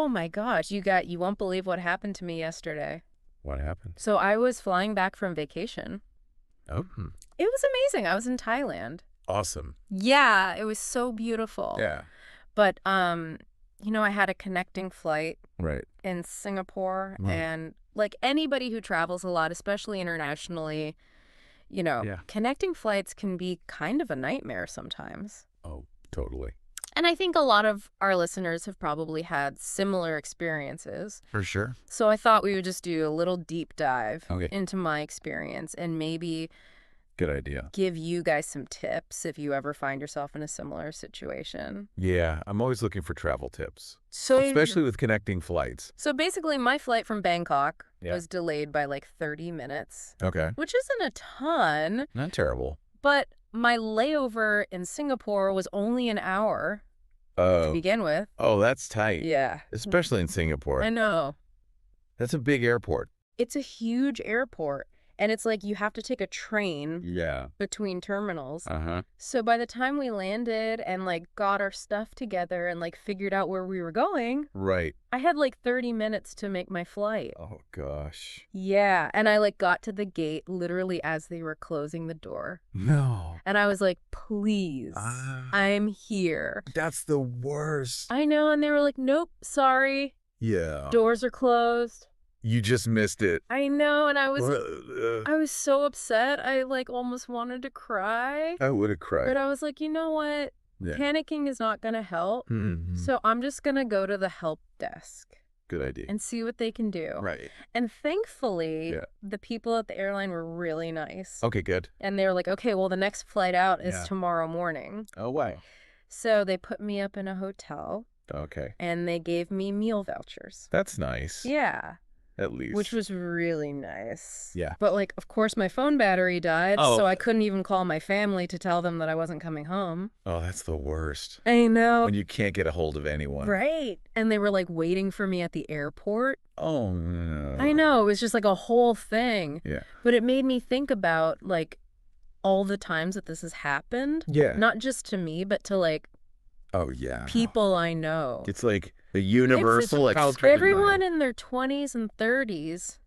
Oh my gosh, you won't believe what happened to me yesterday. What happened? So I was flying back from vacation. Oh, It was amazing. I was in Thailand. awesome. Yeah, it was so beautiful. Yeah. But I had a connecting flight Right. in Singapore, Right. and like anybody who travels a lot, especially internationally, Yeah. connecting flights can be kind of a nightmare sometimes. Oh, totally. And I think a lot of our listeners have probably had similar experiences. For sure. So I thought we would just do a little deep dive Okay. into my experience and maybe Good idea. give you guys some tips if you ever find yourself in a similar situation. Yeah, I'm always looking for travel tips, So, especially with connecting flights. so basically, my flight from Bangkok Yeah. was delayed by like 30 minutes, Okay. which isn't a ton, Not terrible. but my layover in Singapore was only an hour to Oh. begin with. Oh, that's tight. Yeah. Especially in Singapore. I know. That's a big airport. It's a huge airport, and it's like you have to take a train Yeah. between terminals. Uh-huh. So by the time we landed and like got our stuff together and like figured out where we were going, Right. I had like 30 minutes to make my flight. Oh, gosh. Yeah, and I like got to the gate literally as they were closing the door. No. And I was like, please, I'm here. That's the worst. I know, and they were like, nope, sorry, Yeah. doors are closed. You just missed it. I know, and I was I so upset. I like almost wanted to cry. would have cried. But I was like, you know what? Yeah. Panicking is not going to help. Mhm. So I'm just going to go to the help desk Good idea. and see what they can do. Right. And thankfully, Yeah. the people at the airline were really nice. Okay, good. And they were like, okay, well, the next flight out is Yeah. tomorrow morning. Oh, wow. So they put me up in a hotel Okay. and they gave me meal vouchers. That's nice. Yeah, At least. which was really nice. Yeah. But like, of course, my phone battery died, Oh. so I couldn't even call my family to tell them that I wasn't coming home. Oh, that's the worst. I know. When you can't get a hold of anyone. Right. And they were like waiting for me at the airport. Oh, no. I know. It was just like a whole thing. Yeah. But it made me think about like all the times that this has happened. Yeah. Not just to me, but to like Oh, yeah. people I know. It's like the universal Everyone in their 20s and 30s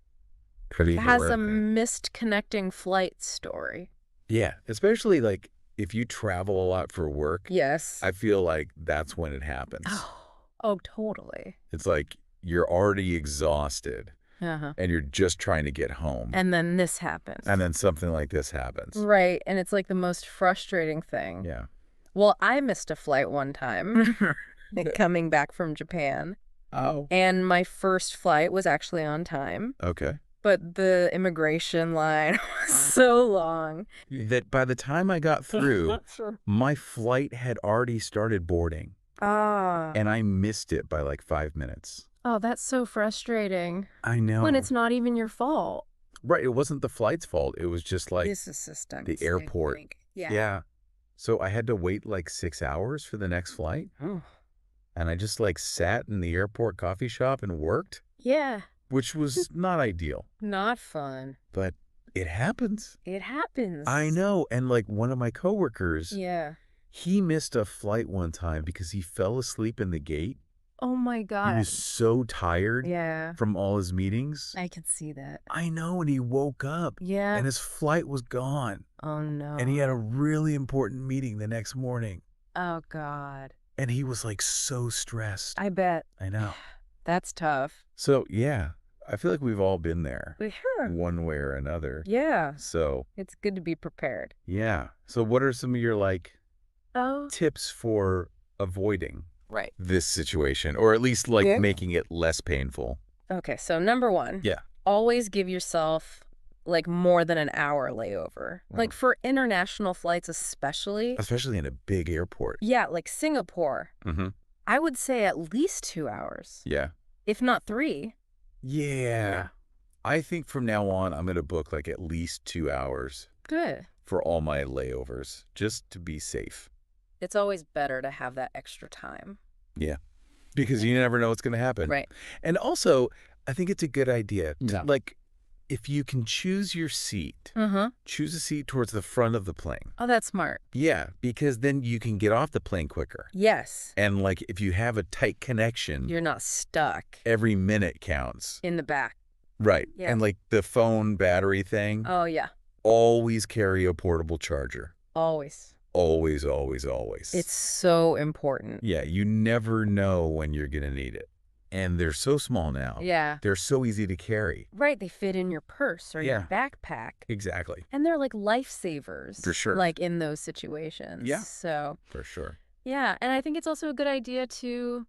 has a missed connecting flight story. Yeah. Especially like if you travel a lot for work. Yes. I feel like that's when it happens. Oh, totally. It's like you're already exhausted Uh-huh. and you're just trying to get home. And then this happens. And then something like this happens. Right. And it's like the most frustrating thing. Yeah. Well, I missed a flight one time coming back from Japan. Oh. And my first flight was actually on time. Okay. But the immigration line was so long. That by the time I got through, my flight had already started boarding. Ah. And I missed it by like 5 minutes. Oh, that's so frustrating. I know. When it's not even your fault. Right. It wasn't the flight's fault. It was just like This assistant. the airport. Yeah. So I had to wait like 6 hours for the next flight. Oh. And I just like sat in the airport coffee shop and worked, Yeah. which was not ideal. Not fun. But it happens. It happens. I know. And like one of my coworkers, Yeah. he missed a flight one time because he fell asleep in the gate. Oh my He God. was so tired Yeah. from all his meetings. I could see that. I know. And he woke up Yeah. and his flight was gone. Oh no. And he had a really important meeting the next morning. Oh God. And he was like so stressed. I bet. I know. That's tough. So yeah, I feel like we've all been there Sure. one way or another. Yeah. So It's good to be prepared. yeah. So what are some of your like Oh. tips for avoiding Right. this situation, or at least like Yeah. making it less painful? Okay. So number one. Yeah. Always give yourself like more than an hour layover. Like for international flights especially. Especially in a big airport. Yeah, like Singapore. Mm-hmm. I would say at least 2 hours, Yeah. if not 3. Yeah. I think from now on, I'm going to book like at least 2 hours Good. for all my layovers, just to be safe. It's always better to have that extra time. Yeah. Because you never know what's going to happen. Right. And also, I think it's a good idea to, Yeah. like, if you can choose your seat, choose a seat towards the front of the plane. Oh, that's smart. Yeah, because then you can get off the plane quicker. Yes. And like if you have a tight connection, you're not stuck. Every minute counts. In the back. Right. Yeah. And like the phone battery thing. Oh, yeah. Always carry a portable charger. Always. Always, always, always. It's so important. Yeah, you never know when you're going to need it. And they're so small now. Yeah. They're so easy to carry. Right. They fit in your purse or your backpack. Exactly. And they're like lifesavers. For sure. Like in those situations. Yeah. So. For sure. Yeah. And I think it's also a good idea to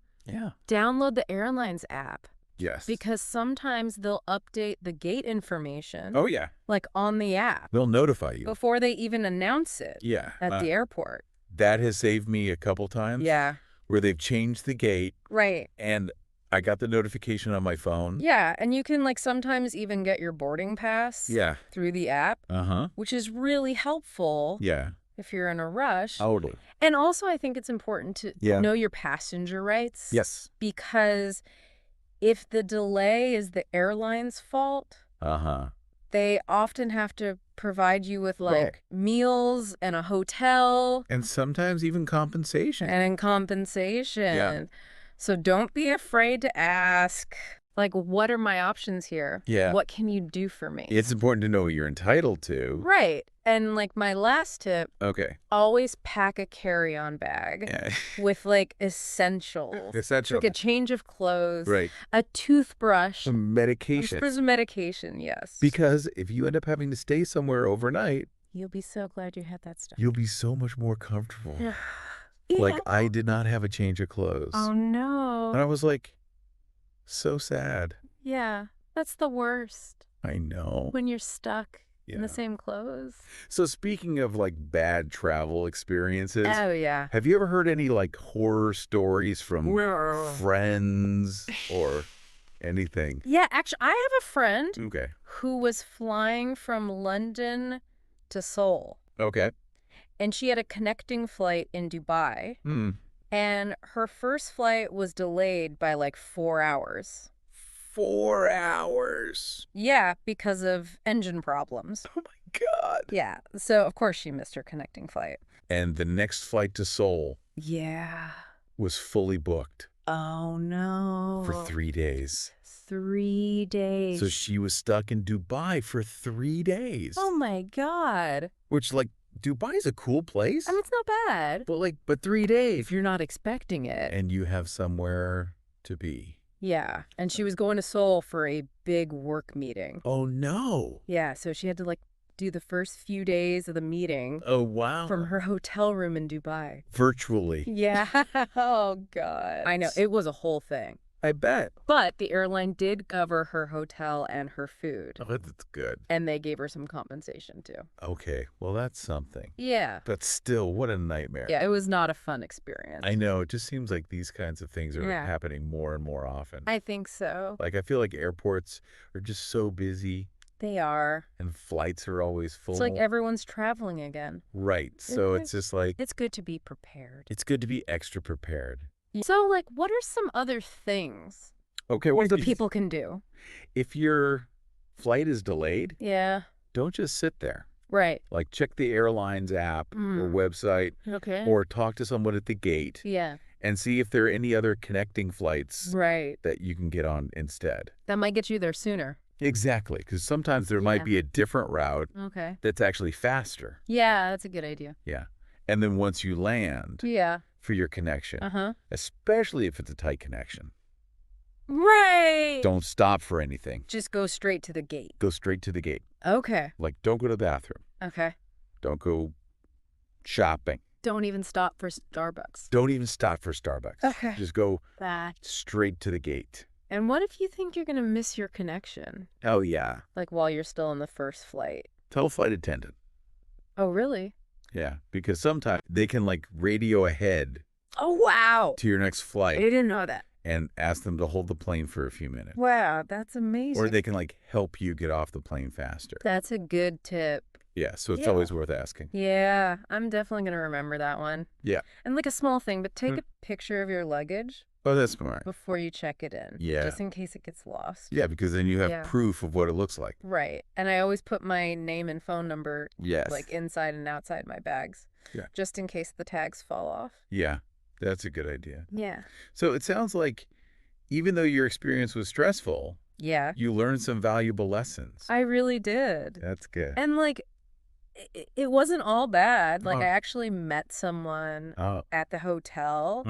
download the airlines app. Yes. Because sometimes they'll update the gate information. Oh, yeah. Like on the app. They'll notify you. Before they even announce it. Yeah. At the airport. That has saved me a couple times. Yeah. Where they've changed the gate. Right. And I got the notification on my phone. Yeah, and you can like sometimes even get your boarding pass through the app, which is really helpful if you're in a rush. Totally. And also I think it's important to know your passenger rights. Yes. Because if the delay is the airline's fault, they often have to provide you with like meals and a hotel. And sometimes even compensation. And compensation. Yeah. So don't be afraid to ask, like, what are my options here? Yeah. What can you do for me? It's important to know what you're entitled to. Right. And, like, my last tip. Okay. Always pack a carry-on bag with, like, essentials. Essential. Like a change of clothes. Right. A toothbrush. Some medication. Some medication, yes. Because if you end up having to stay somewhere overnight. You'll be so glad you had that stuff. You'll be so much more comfortable. Like, I did not have a change of clothes. Oh, no. And I was like, so sad. Yeah, that's the worst. I know. When you're stuck in the same clothes. So speaking of, like, bad travel experiences. Oh, yeah. Have you ever heard any, like, horror stories from friends or anything? Yeah, actually, I have a friend who was flying from London to Seoul. Okay. And she had a connecting flight in Dubai. And her first flight was delayed by like 4 hours. 4 hours? Yeah, because of engine problems. Oh, my God. Yeah. So, of course, she missed her connecting flight. And the next flight to Seoul was fully booked. Oh, no. For 3 days. 3 days. So she was stuck in Dubai for 3 days. Oh, my God. Which, like, Dubai's a cool place. I mean, it's not bad. But 3 days. If you're not expecting it. And you have somewhere to be. Yeah. And she was going to Seoul for a big work meeting. Oh, no. Yeah. So she had to, like, do the first few days of the meeting. Oh, wow. From her hotel room in Dubai. Virtually. Yeah. Oh, God. I know. It was a whole thing. I bet. But the airline did cover her hotel and her food. Oh, that's good. And they gave her some compensation, too. Okay. Well, that's something. Yeah. But still, what a nightmare. Yeah, it was not a fun experience. I know. It just seems like these kinds of things are happening more and more often. I think so. Like, I feel like airports are just so busy. They are. And flights are always full. It's like everyone's traveling again. Right. So it's just like... It's good to be prepared. It's good to be extra prepared. So, like, what are some other things that people can do? If your flight is delayed, don't just sit there. Right. Like, check the airline's app or website. Okay. Or talk to someone at the gate. Yeah. And see if there are any other connecting flights that you can get on instead. That might get you there sooner. Exactly, because sometimes there might be a different route that's actually faster. Yeah, that's a good idea. Yeah. And then once you land for your connection, especially if it's a tight connection, don't stop for anything. Just go straight to the gate. Go straight to the gate. Okay. Like, don't go to the bathroom. Okay. Don't go shopping. Don't even stop for Starbucks. Don't even stop for Starbucks. Okay. Just go straight to the gate. And what if you think you're going to miss your connection? Oh, yeah. Like while you're still on the first flight? Tell a flight attendant. Oh, really? Yeah, because sometimes they can, like, radio ahead. Oh, wow. To your next flight. I didn't know that. And ask them to hold the plane for a few minutes. Wow, that's amazing. Or they can, like, help you get off the plane faster. That's a good tip. Yeah, so it's always worth asking. Yeah, I'm definitely going to remember that one. Yeah. And like a small thing, but take a picture of your luggage. Oh, that's smart. before you check it in. Yeah. Just in case it gets lost. Yeah, because then you have proof of what it looks like. Right. And I always put my name and phone number like inside and outside my bags. Yeah. Just in case the tags fall off. Yeah, that's a good idea. Yeah. So it sounds like even though your experience was stressful, you learned some valuable lessons. I really did. That's good. And like, it wasn't all bad. Like, I actually met someone at the hotel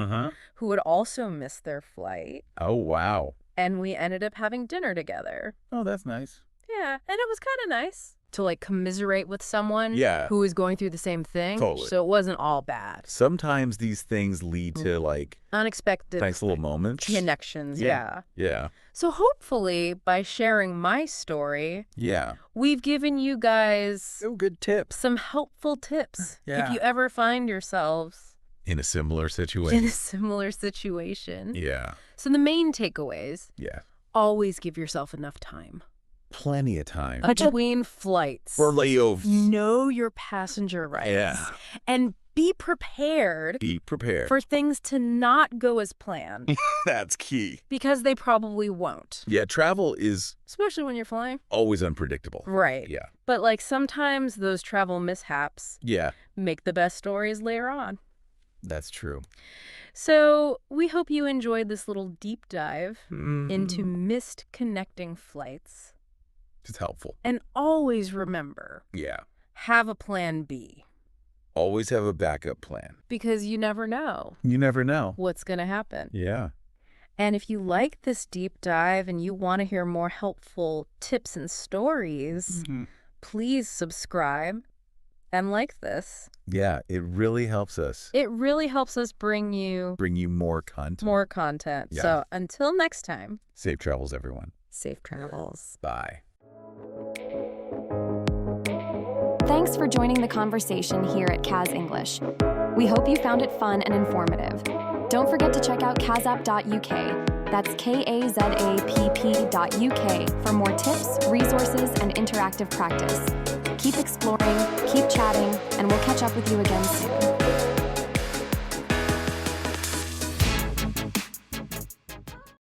who had also missed their flight. Oh, wow. And we ended up having dinner together. Oh, that's nice. Yeah. And it was kind of nice to like commiserate with someone who was going through the same thing. Totally. So it wasn't all bad. Sometimes these things lead to like unexpected nice little moments. Connections. Yeah. Yeah. So hopefully by sharing my story, we've given you guys good tips. Some helpful tips. If you ever find yourselves in a similar situation. Yeah. So the main takeaways. Always give yourself enough time. Plenty of time. Between flights. For layovers. Know your passenger rights. Yeah. And be prepared. For things to not go as planned. That's key. Because they probably won't. Yeah, travel is... especially when you're flying. Always unpredictable. Right. Yeah. But like sometimes those travel mishaps make the best stories later on. That's true. So we hope you enjoyed this little deep dive into missed connecting flights. It's helpful. And always remember. Have a plan B. Always have a backup plan. Because you never know. You never know. What's going to happen. Yeah. And if you like this deep dive and you want to hear more helpful tips and stories, please subscribe and like this. Yeah, it really helps us. It really helps us bring you more content. More content. Yeah. So until next time. Safe travels, everyone. Safe travels. Bye. Thanks for joining the conversation here at Kaz English. We hope you found it fun and informative. Don't forget to check out kazapp.uk. That's kazapp.uk for more tips, resources, and interactive practice. Keep exploring, keep chatting, and we'll catch up with you again soon.